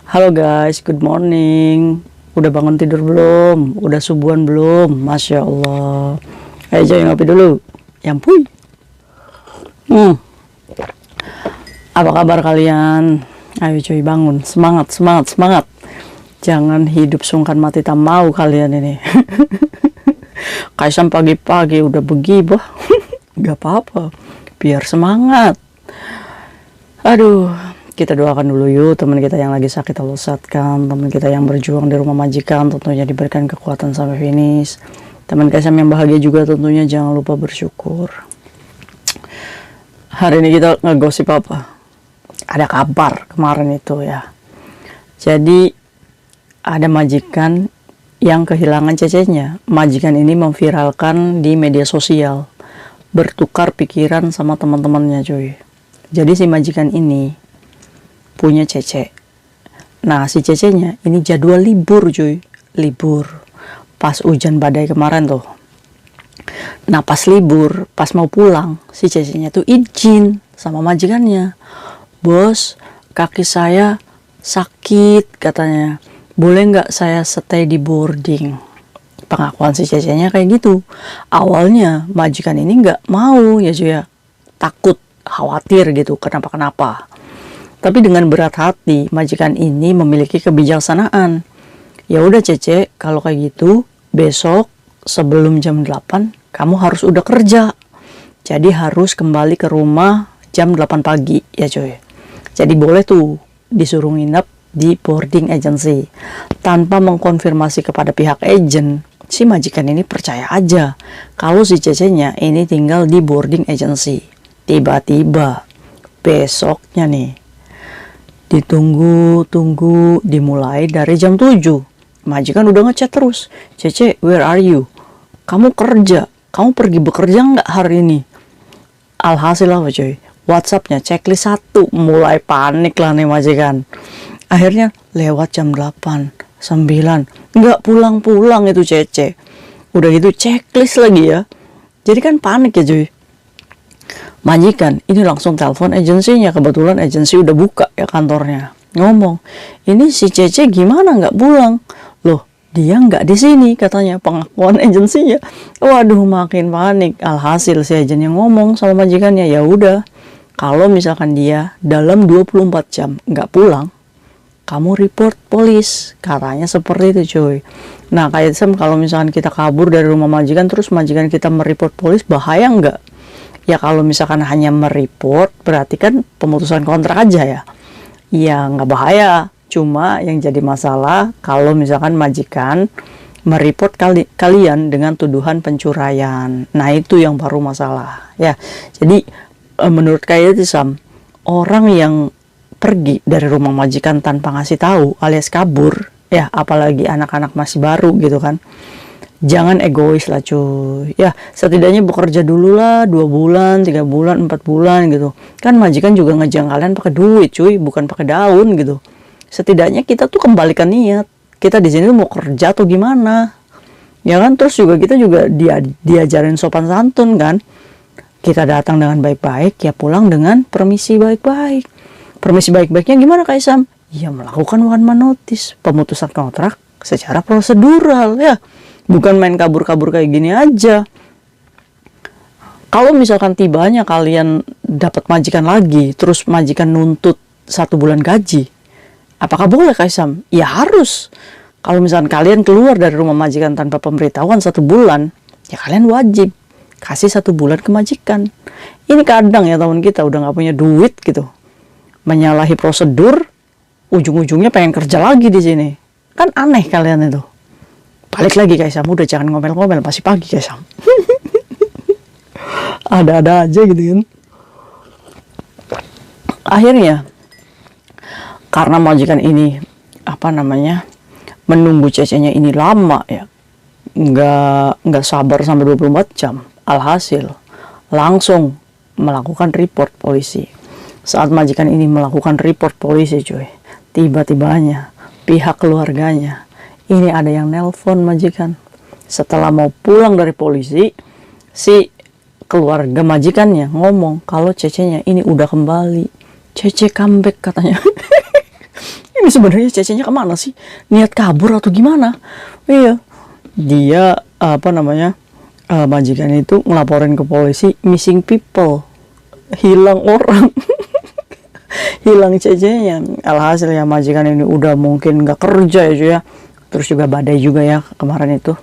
Halo guys, good morning. Udah bangun tidur belum? Udah subuhan belum? Masya Allah. Ayo Joy ngopi dulu. Yampuy. Apa kabar kalian? Ayo Joy bangun. Semangat, semangat, semangat. Jangan hidup sungkan mati tak mau kalian ini. Kaisam pagi-pagi udah begibah. Gak apa-apa. Biar semangat. Aduh. Kita doakan dulu yuk teman kita yang lagi sakit Allah sehatkan, teman kita yang berjuang di rumah majikan tentunya diberikan kekuatan sampai finish. Teman Kaisam yang bahagia juga tentunya jangan lupa bersyukur. Hari ini kita ngegosip apa? Ada kabar kemarin itu ya. Jadi ada majikan yang kehilangan cecenya. Majikan ini memviralkan di media sosial, bertukar pikiran sama teman-temannya cuy. Jadi si majikan ini punya cece. Nah si cecenya ini jadwal libur cuy, libur pas hujan badai kemarin tuh. Nah pas libur, pas mau pulang, si cecenya tuh izin sama majikannya, bos kaki saya sakit katanya, boleh nggak saya stay di boarding. Pengakuan si cecenya kayak gitu. Awalnya majikan ini nggak mau ya cuy ya, takut, khawatir gitu kenapa-kenapa. Tapi dengan berat hati, majikan ini memiliki kebijaksanaan. Ya udah Cece, kalau kayak gitu, besok sebelum jam 8, kamu harus udah kerja. Jadi harus kembali ke rumah jam 8 pagi, ya coy. Jadi boleh tuh disuruh nginep di boarding agency. Tanpa mengkonfirmasi kepada pihak agent, si majikan ini percaya aja kalau si Cecenya ini tinggal di boarding agency. Tiba-tiba, besoknya nih, ditunggu dimulai dari jam 7. Majikan udah ngechat terus, Cece where are you, kamu kerja, kamu pergi bekerja nggak hari ini? Alhasil apa coy, WhatsAppnya checklist 1. Mulai panik lah nih majikan. Akhirnya lewat jam 8, 9 nggak pulang-pulang itu Cece. Udah gitu checklist lagi ya, jadi kan panik ya cuy. Majikan ini langsung telepon agensinya, kebetulan agensi udah buka ya kantornya, ngomong ini si Cece gimana nggak pulang, loh dia nggak di sini katanya, pengakuan agensinya. Waduh makin panik. Alhasil si agen yang ngomong sama majikannya, ya udah kalau misalkan dia dalam 24 jam nggak pulang, kamu report polis, katanya seperti itu cuy. Nah kayak kalau misalkan kita kabur dari rumah majikan terus majikan kita mereport polis, bahaya nggak? Ya kalau misalkan hanya mereport berarti kan pemutusan kontrak aja ya. Ya nggak bahaya. Cuma yang jadi masalah kalau misalkan majikan mereport kalian dengan tuduhan pencuraian. Nah itu yang baru masalah ya. Jadi menurut kayaknya Sam, orang yang pergi dari rumah majikan tanpa ngasih tahu alias kabur ya, apalagi anak-anak masih baru gitu kan, jangan egois lah cuy ya. Setidaknya bekerja dulu lah 2 bulan, 3 bulan, 4 bulan gitu kan. Majikan juga ngejang kalian pakai duit cuy, bukan pakai daun gitu. Setidaknya kita tuh kembalikan niat kita di sini tuh mau kerja atau gimana ya kan. Terus juga kita juga diajarin sopan santun kan. Kita datang dengan baik-baik ya, pulang dengan permisi baik-baik. Permisi baik-baiknya gimana Kaisam? Ya melakukan one man notice, pemutusan kontrak secara prosedural ya. Bukan main kabur-kabur kayak gini aja. Kalau misalkan tibanya kalian dapat majikan lagi, terus majikan nuntut 1 bulan gaji, apakah boleh Kaisam? Ya harus. Kalau misalkan kalian keluar dari rumah majikan tanpa pemberitahuan 1 bulan, ya kalian wajib kasih 1 bulan ke majikan. Ini kadang ya teman kita udah nggak punya duit gitu, menyalahi prosedur, ujung-ujungnya pengen kerja lagi di sini. Kan aneh kalian itu. Balik lagi Kaisam, udah jangan ngomel-ngomel, masih pagi Kaisam. Ada-ada aja gitu kan. Akhirnya karena majikan ini menunggu cecenya ini lama ya, nggak sabar sampai 24 jam. Alhasil langsung melakukan report polisi. Saat majikan ini melakukan report polisi cuy, tiba-tibanya pihak keluarganya ini ada yang nelpon majikan. Setelah mau pulang dari polisi, si keluarga majikannya ngomong kalau cecenya ini udah kembali. Cece comeback katanya. Ini sebenarnya cecenya kemana sih? Niat kabur atau gimana? Iya, dia apa namanya, majikan itu ngelaporin ke polisi missing people, hilang orang. Hilang cecenya. Alhasil ya majikan ini udah mungkin nggak kerja ya cuy ya, terus juga badai juga ya kemarin itu.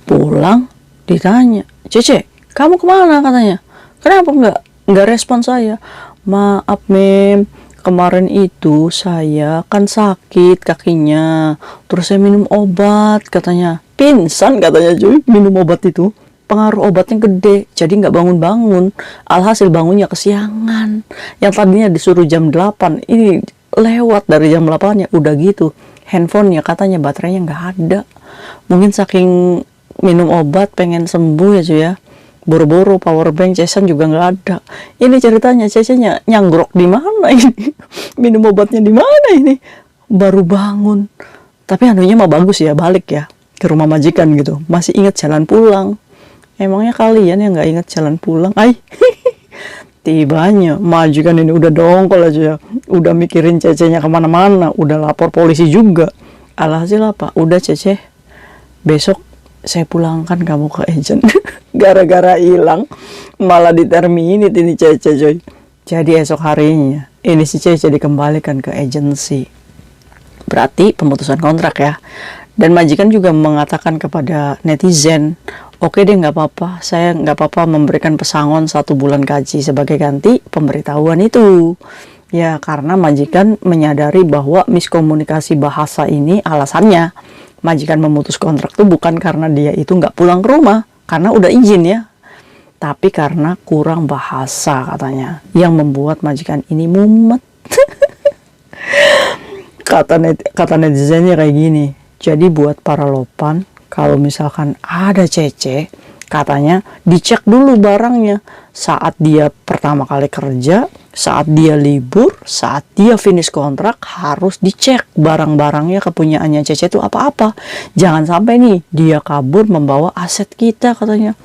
Pulang ditanya, Cece kamu kemana, katanya, kenapa nggak respon saya. Maaf mem, kemarin itu saya kan sakit kakinya, terus saya minum obat, katanya. Pingsan katanya cuy, minum obat itu pengaruh obatnya gede, jadi nggak bangun-bangun. Alhasil bangunnya kesiangan. Yang tadinya disuruh jam 8, ini lewat dari jam 8 ya udah gitu. Handphonenya katanya baterainya nggak ada. Mungkin saking minum obat pengen sembuh ya cuy ya, boro-boro power bank Cesan juga nggak ada. Ini ceritanya Cecenya nyanggrok di mana ini? Minum obatnya di mana ini? Baru bangun. Tapi anunya mah bagus ya, balik ya ke rumah majikan gitu, masih ingat jalan pulang. Emangnya kalian yang nggak ingat jalan pulang? Ay, tibanya majikan ini udah dongkol aja ya, udah mikirin Cecenya kemana-mana, udah lapor polisi juga. Alhasil apa? Udah Cece, besok saya pulangkan kamu ke agent. Gara-gara hilang malah diterminit ini Cece coy. Jadi esok harinya ini si Cece dikembalikan ke agensi. Berarti pemutusan kontrak ya. Dan majikan juga mengatakan kepada netizen, oke deh nggak apa-apa, saya nggak apa-apa memberikan pesangon 1 bulan gaji sebagai ganti pemberitahuan itu. Ya karena majikan menyadari bahwa miskomunikasi bahasa ini alasannya. Majikan memutus kontrak itu bukan karena dia itu nggak pulang ke rumah, karena udah izin ya. Tapi karena kurang bahasa katanya, yang membuat majikan ini mumet. Kata netizennya kayak gini, jadi buat para lopan, kalau misalkan ada Cece, katanya dicek dulu barangnya. Saat dia pertama kali kerja, saat dia libur, saat dia finish kontrak, harus dicek barang-barangnya kepunyaannya Cece itu apa-apa. Jangan sampai nih dia kabur membawa aset kita, katanya.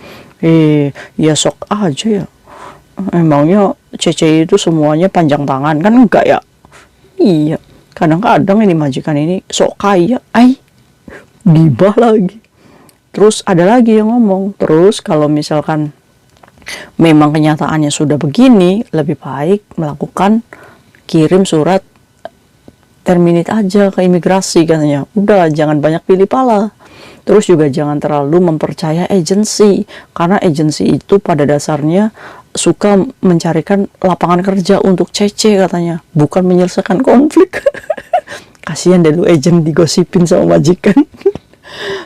Ya sok aja ya. Emangnya Cece itu semuanya panjang tangan, kan enggak ya? Iya, kadang-kadang ini majikan ini sok kaya. Gibah lagi. Terus ada lagi yang ngomong, terus kalau misalkan memang kenyataannya sudah begini, lebih baik melakukan kirim surat terminate aja ke imigrasi, katanya. Udah jangan banyak pilih pala. Terus juga jangan terlalu mempercaya agensi, karena agensi itu pada dasarnya suka mencarikan lapangan kerja untuk Cece, katanya, bukan menyelesaikan konflik. Kasihan deh lu agent digosipin sama majikan.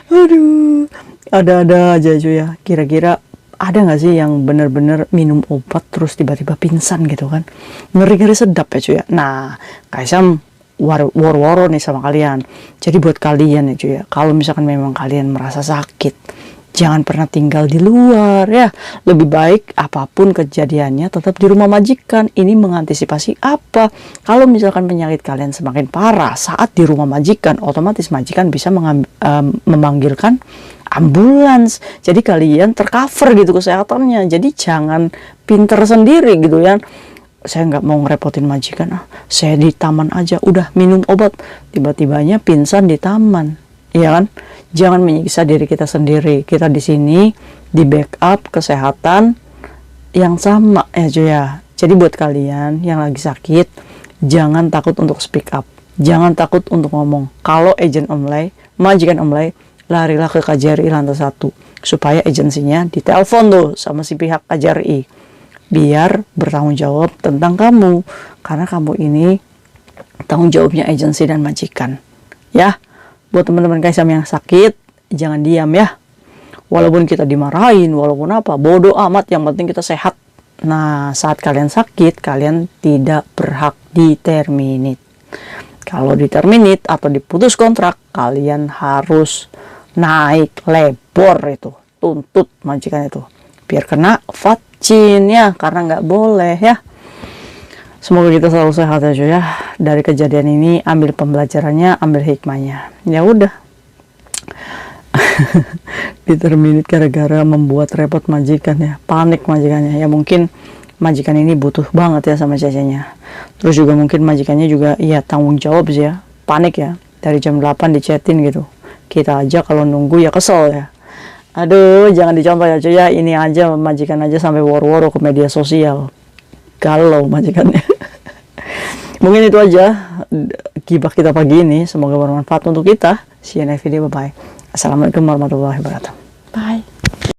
Aduh, ada-ada aja cuy ya. Kira-kira ada nggak sih yang bener-bener minum obat terus tiba-tiba pingsan gitu kan? Ngeri-ngeri sedap ya cuy ya. Nah, Kaisam woro-woro nih sama kalian. Jadi buat kalian ya cuy ya, kalau misalkan memang kalian merasa sakit, jangan pernah tinggal di luar ya. Lebih baik apapun kejadiannya tetap di rumah majikan. Ini mengantisipasi apa? Kalau misalkan penyakit kalian semakin parah saat di rumah majikan, otomatis majikan bisa memanggilkan ambulans. Jadi kalian tercover gitu kesehatannya. Jadi jangan pinter sendiri gitu ya. Saya nggak mau ngerepotin majikan, saya di taman aja, udah minum obat, tiba-tibanya pingsan di taman, ya kan? Jangan menyiksa diri kita sendiri. Kita di sini di backup kesehatan yang sama ya cuy ya. Jadi buat kalian yang lagi sakit, jangan takut untuk speak up, jangan takut untuk ngomong. Kalau agent online, majikan online, larilah ke KJRI lantai 1 supaya agensinya ditelepon tuh sama si pihak KJRI biar bertanggung jawab tentang kamu, karena kamu ini tanggung jawabnya agensi dan majikan ya. Buat teman-teman Kaisam yang sakit, jangan diam ya. Walaupun kita dimarahin, walaupun apa, bodoh amat, yang penting kita sehat. Nah, saat kalian sakit, kalian tidak berhak diterminate. Kalau diterminate atau diputus kontrak, kalian harus naik lebor itu, tuntut majikan itu, biar kena vatcin ya, karena nggak boleh ya. Semoga kita selalu sehat ya cuy ya. Dari kejadian ini ambil pembelajarannya, ambil hikmahnya. Ya udah. Diterminate gara-gara membuat repot majikan ya. Panik majikannya. Ya mungkin majikan ini butuh banget ya sama cecenya. Terus juga mungkin majikannya juga ya tanggung jawab sih ya, panik ya, dari jam 8 dichatin gitu. Kita aja kalau nunggu ya kesel ya. Aduh, jangan dicontoh ya cuy ya, ini aja majikan aja sampai woro-woro ke media sosial. Galau majikannya. Mungkin itu aja gibah kita pagi ini, semoga bermanfaat untuk kita. See you next video, bye bye. Assalamualaikum warahmatullahi wabarakatuh. Bye.